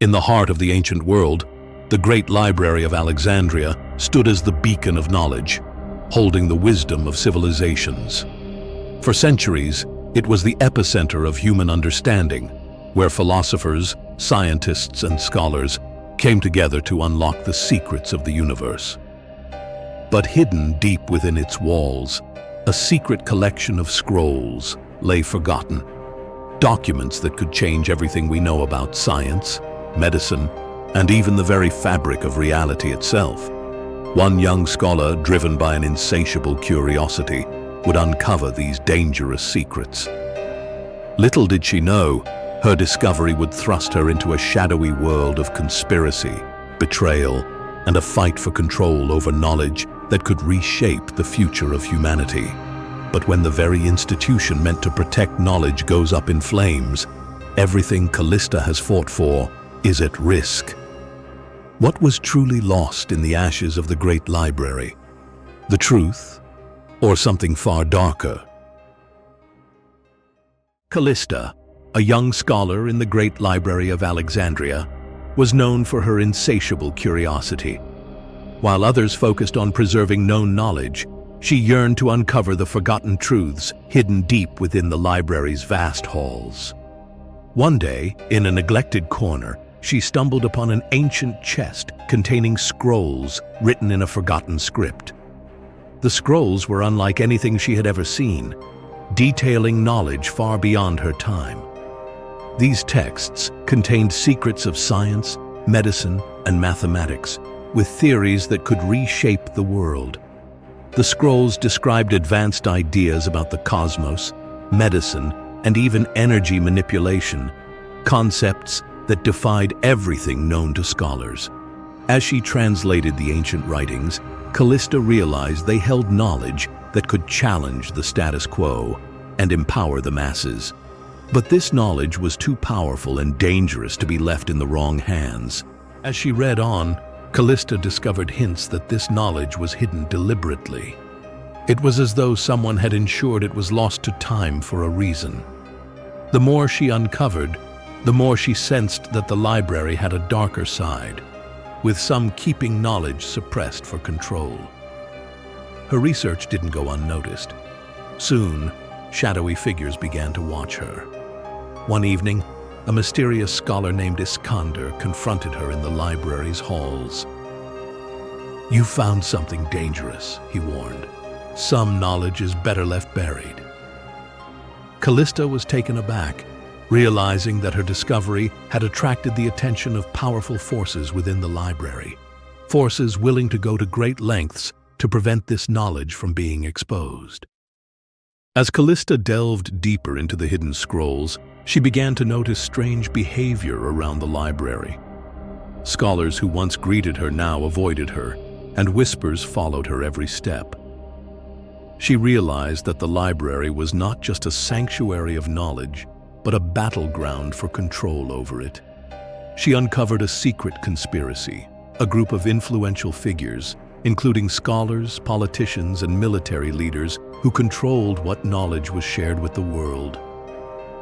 In the heart of the ancient world, the Great Library of Alexandria stood as the beacon of knowledge, holding the wisdom of civilizations. For centuries, it was the epicenter of human understanding, where philosophers, scientists, and scholars came together to unlock the secrets of the universe. But hidden deep within its walls, a secret collection of scrolls lay forgotten, documents that could change everything we know about science, medicine, and even the very fabric of reality itself. One young scholar, driven by an insatiable curiosity, would uncover these dangerous secrets. Little did she know, her discovery would thrust her into a shadowy world of conspiracy, betrayal, and a fight for control over knowledge that could reshape the future of humanity. But when the very institution meant to protect knowledge goes up in flames, everything Callista has fought for is at risk. What was truly lost in the ashes of the Great Library? The truth, or something far darker? Callista, a young scholar in the Great Library of Alexandria, was known for her insatiable curiosity. While others focused on preserving known knowledge, she yearned to uncover the forgotten truths hidden deep within the library's vast halls. One day, in a neglected corner, she stumbled upon an ancient chest containing scrolls written in a forgotten script. The scrolls were unlike anything she had ever seen, detailing knowledge far beyond her time. These texts contained secrets of science, medicine, and mathematics, with theories that could reshape the world. The scrolls described advanced ideas about the cosmos, medicine, and even energy manipulation, concepts that defied everything known to scholars. As she translated the ancient writings, Callista realized they held knowledge that could challenge the status quo and empower the masses. But this knowledge was too powerful and dangerous to be left in the wrong hands. As she read on, Callista discovered hints that this knowledge was hidden deliberately. It was as though someone had ensured it was lost to time for a reason. The more she uncovered, the more she sensed that the library had a darker side, with some keeping knowledge suppressed for control. Her research didn't go unnoticed. Soon, shadowy figures began to watch her. One evening, a mysterious scholar named Iskander confronted her in the library's halls. "You found something dangerous," he warned. "Some knowledge is better left buried." Callista was taken aback, realizing that her discovery had attracted the attention of powerful forces within the library, forces willing to go to great lengths to prevent this knowledge from being exposed. As Callista delved deeper into the hidden scrolls, she began to notice strange behavior around the library. Scholars who once greeted her now avoided her, and whispers followed her every step. She realized that the library was not just a sanctuary of knowledge, but a battleground for control over it. She uncovered a secret conspiracy, a group of influential figures, including scholars, politicians, and military leaders who controlled what knowledge was shared with the world.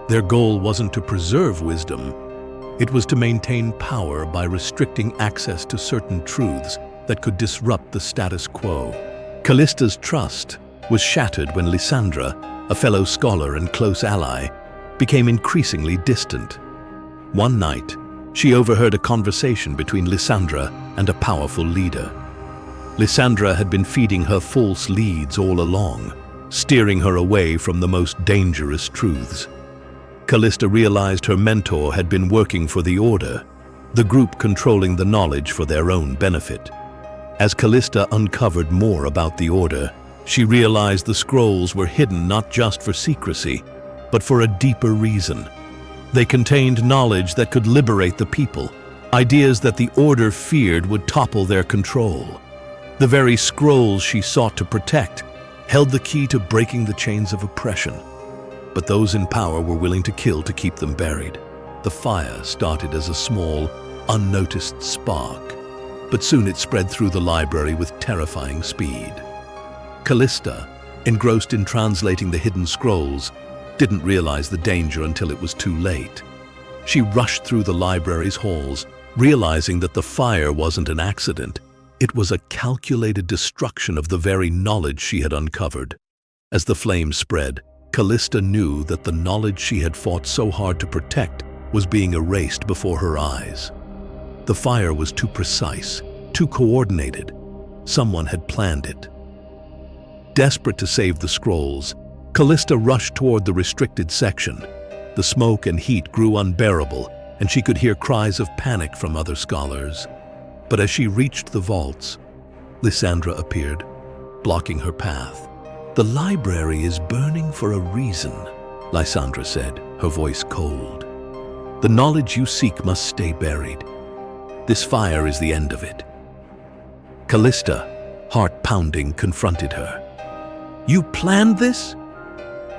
Their goal wasn't to preserve wisdom, it was to maintain power by restricting access to certain truths that could disrupt the status quo. Callista's trust was shattered when Lysandra, a fellow scholar and close ally, became increasingly distant. One night, she overheard a conversation between Lysandra and a powerful leader. Lysandra had been feeding her false leads all along, steering her away from the most dangerous truths. Callista realized her mentor had been working for the Order, the group controlling the knowledge for their own benefit. As Callista uncovered more about the Order, she realized the scrolls were hidden not just for secrecy, but for a deeper reason. They contained knowledge that could liberate the people, ideas that the Order feared would topple their control. The very scrolls she sought to protect held the key to breaking the chains of oppression. But those in power were willing to kill to keep them buried. The fire started as a small, unnoticed spark, but soon it spread through the library with terrifying speed. Callista, engrossed in translating the hidden scrolls, didn't realize the danger until it was too late. She rushed through the library's halls, realizing that the fire wasn't an accident. It was a calculated destruction of the very knowledge she had uncovered. As the flames spread, Callista knew that the knowledge she had fought so hard to protect was being erased before her eyes. The fire was too precise, too coordinated. Someone had planned it. Desperate to save the scrolls, Callista rushed toward the restricted section. The smoke and heat grew unbearable, and she could hear cries of panic from other scholars. But as she reached the vaults, Lysandra appeared, blocking her path. "The library is burning for a reason," Lysandra said, her voice cold. "The knowledge you seek must stay buried. This fire is the end of it." Callista, heart pounding, confronted her. "You planned this?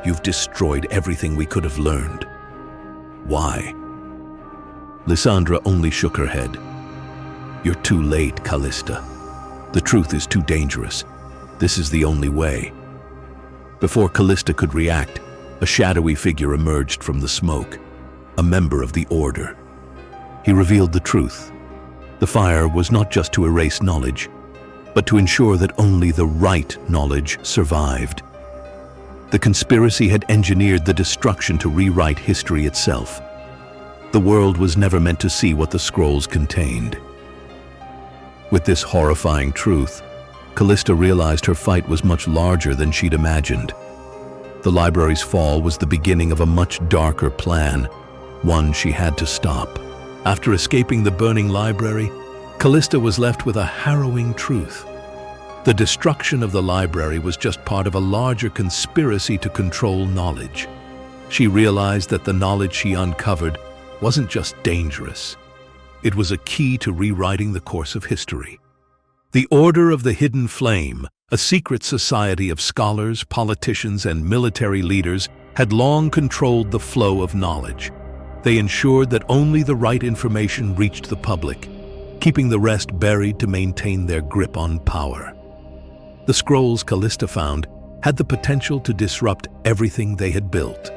You've destroyed everything we could have learned. Why?" Lysandra only shook her head. "You're too late, Callista. The truth is too dangerous. This is the only way." Before Callista could react, a shadowy figure emerged from the smoke, a member of the Order. He revealed the truth. The fire was not just to erase knowledge, but to ensure that only the right knowledge survived. The conspiracy had engineered the destruction to rewrite history itself. The world was never meant to see what the scrolls contained. With this horrifying truth, Callista realized her fight was much larger than she'd imagined. The library's fall was the beginning of a much darker plan, one she had to stop. After escaping the burning library, Callista was left with a harrowing truth. The destruction of the library was just part of a larger conspiracy to control knowledge. She realized that the knowledge she uncovered wasn't just dangerous. It was a key to rewriting the course of history. The Order of the Hidden Flame, a secret society of scholars, politicians, and military leaders, had long controlled the flow of knowledge. They ensured that only the right information reached the public, keeping the rest buried to maintain their grip on power. The scrolls Callista found had the potential to disrupt everything they had built.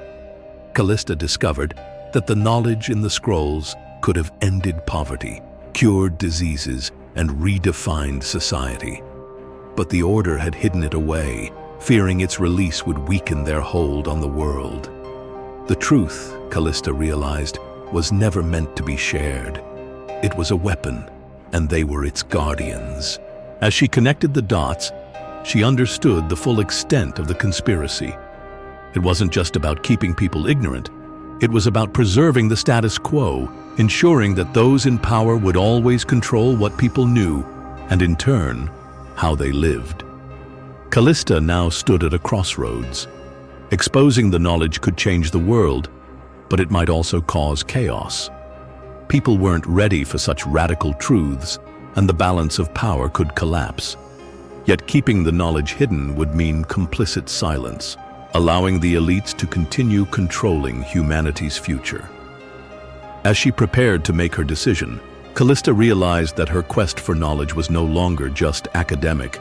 Callista discovered that the knowledge in the scrolls could have ended poverty, cured diseases, and redefined society. But the Order had hidden it away, fearing its release would weaken their hold on the world. The truth, Callista realized, was never meant to be shared. It was a weapon, and they were its guardians. As she connected the dots, she understood the full extent of the conspiracy. It wasn't just about keeping people ignorant. It was about preserving the status quo, ensuring that those in power would always control what people knew, and in turn, how they lived. Callista now stood at a crossroads. Exposing the knowledge could change the world, but it might also cause chaos. People weren't ready for such radical truths, and the balance of power could collapse. Yet keeping the knowledge hidden would mean complicit silence, allowing the elites to continue controlling humanity's future. As she prepared to make her decision, Callista realized that her quest for knowledge was no longer just academic.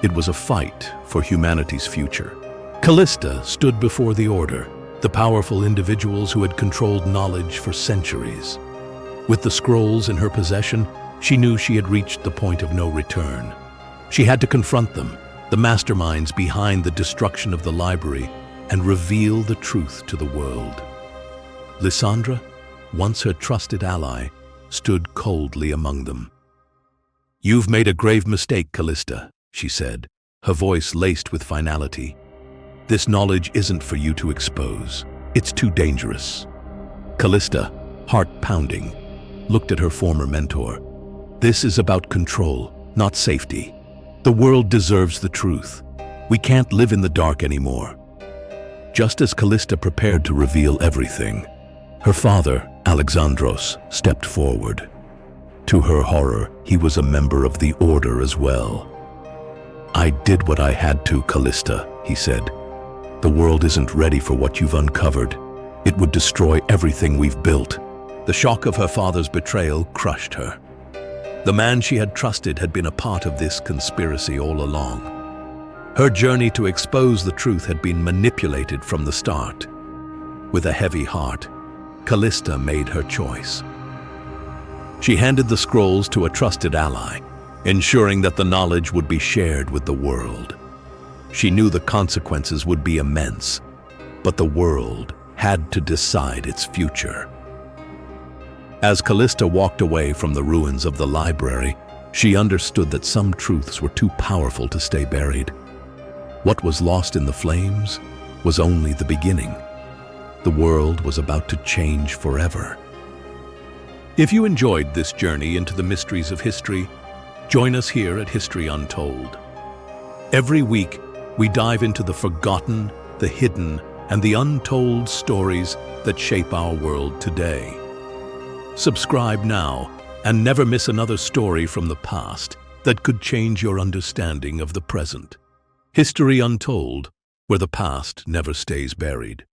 It was a fight for humanity's future. Callista stood before the Order, the powerful individuals who had controlled knowledge for centuries. With the scrolls in her possession, she knew she had reached the point of no return. She had to confront them, the masterminds behind the destruction of the library, and reveal the truth to the world. Lysandra, once her trusted ally, stood coldly among them. "You've made a grave mistake, Callista," she said, her voice laced with finality. "This knowledge isn't for you to expose. It's too dangerous." Callista, heart pounding, looked at her former mentor. "This is about control, not safety. The world deserves the truth. We can't live in the dark anymore." Just as Callista prepared to reveal everything, her father, Alexandros, stepped forward. To her horror, he was a member of the Order as well. "I did what I had to, Callista," he said. "The world isn't ready for what you've uncovered. It would destroy everything we've built." The shock of her father's betrayal crushed her. The man she had trusted had been a part of this conspiracy all along. Her journey to expose the truth had been manipulated from the start. With a heavy heart, Callista made her choice. She handed the scrolls to a trusted ally, ensuring that the knowledge would be shared with the world. She knew the consequences would be immense, but the world had to decide its future. As Callista walked away from the ruins of the library, she understood that some truths were too powerful to stay buried. What was lost in the flames was only the beginning. The world was about to change forever. If you enjoyed this journey into the mysteries of history, join us here at History Untold. Every week, we dive into the forgotten, the hidden, and the untold stories that shape our world today. Subscribe now and never miss another story from the past that could change your understanding of the present. History Untold, where the past never stays buried.